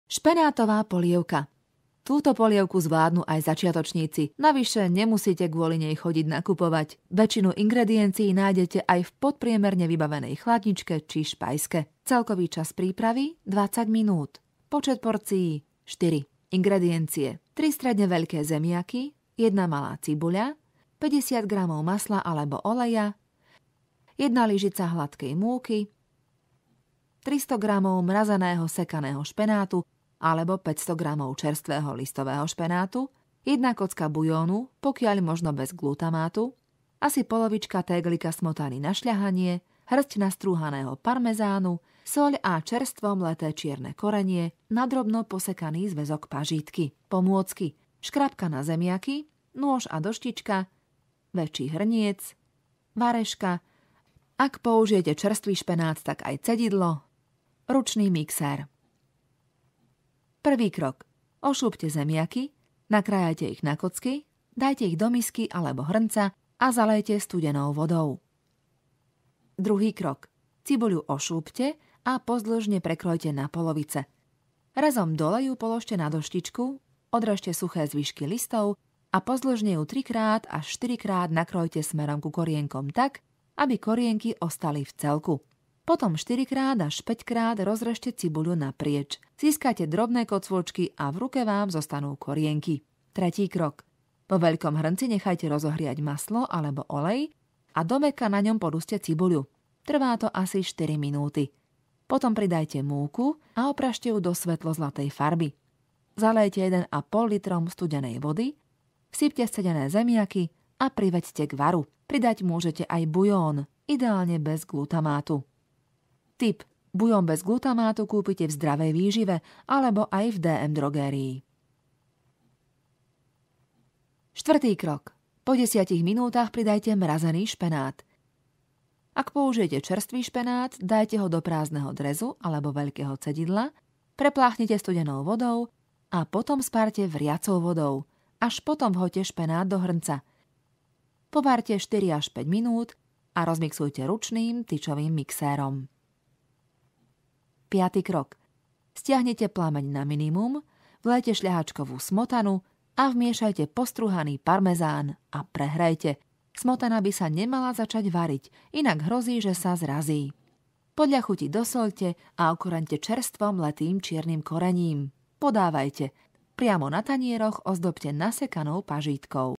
Špenátová polievka. Túto polievku zvládnu aj začiatočníci. Navyše nemusíte kvôli nej chodiť nakupovať. Väčšinu ingrediencií nájdete aj v podpriemerne vybavenej chladničke či špajske. Celkový čas prípravy 20 minút. Počet porcií 4. Ingrediencie: 3 stredne veľké zemiaky, 1 malá cibuľa, 50 g masla alebo oleja, 1 lyžica hladkej múky, 300 g mrazeného sekaného špenátu alebo 500 g čerstvého listového špenátu, 1 kocka bujónu, pokiaľ možno bez glutamátu, asi polovička téglika smotany na šľahanie, hrst nastrúhaného parmezánu, soľ a čerstvo mleté čierne korenie, nadrobno posekaný zväzok pažítky. Pomôcky: škrabka na zemiaky, nôž a doštička, väčší hrniec, vareška, ak použijete čerstvý špenát, tak aj cedidlo, ručný mixér. Prvý krok. Ošúpte zemiaky, nakrájajte ich na kocky, dajte ich do misky alebo hrnca a zalejte studenou vodou. Druhý krok. Cibuľu ošúpte a pozdĺžne prekrojte na polovice. Rezom dole ju položte na doštičku, odrežte suché zvyšky listov a pozdĺžne ju 3-krát až 4-krát nakrojte smerom ku korienkom tak, aby korienky ostali v celku. Potom 4-krát až 5-krát rozrežte cibuľu naprieč. Získate drobné kocôčky a v ruke vám zostanú korienky. Tretí krok. Po veľkom hrnci nechajte rozohriať maslo alebo olej a do mäka na ňom poduste cibuľu. Trvá to asi 4 minúty. Potom pridajte múku a opražte ju do svetlo-zlatej farby. Zalejte 1,5 litrom studenej vody, vsypte scedené zemiaky a priveďte k varu. Pridať môžete aj bujón, ideálne bez glutamátu. Tip. Bujón bez glutamátu kúpite v Zdravej výžive alebo aj v DM drogérii. Štvrtý krok. Po 10 minútach pridajte mrazený špenát. Ak použijete čerstvý špenát, dajte ho do prázdneho drezu alebo veľkého cedidla, prepláchnite studenou vodou a potom spárte vriacou vodou. Až potom vhoďte špenát do hrnca. Povárte 4 až 5 minút a rozmixujte ručným tyčovým mixérom. 5. krok. Stiahnite plameň na minimum, vlejte šľahačkovú smotanu a vmiešajte postruhaný parmezán a prehrajte. Smotana by sa nemala začať variť, inak hrozí, že sa zrazí. Podľa chuti dosoľte a okoreňte čerstvom mletým čiernym korením. Podávajte. Priamo na tanieroch ozdobte nasekanou pažítkou.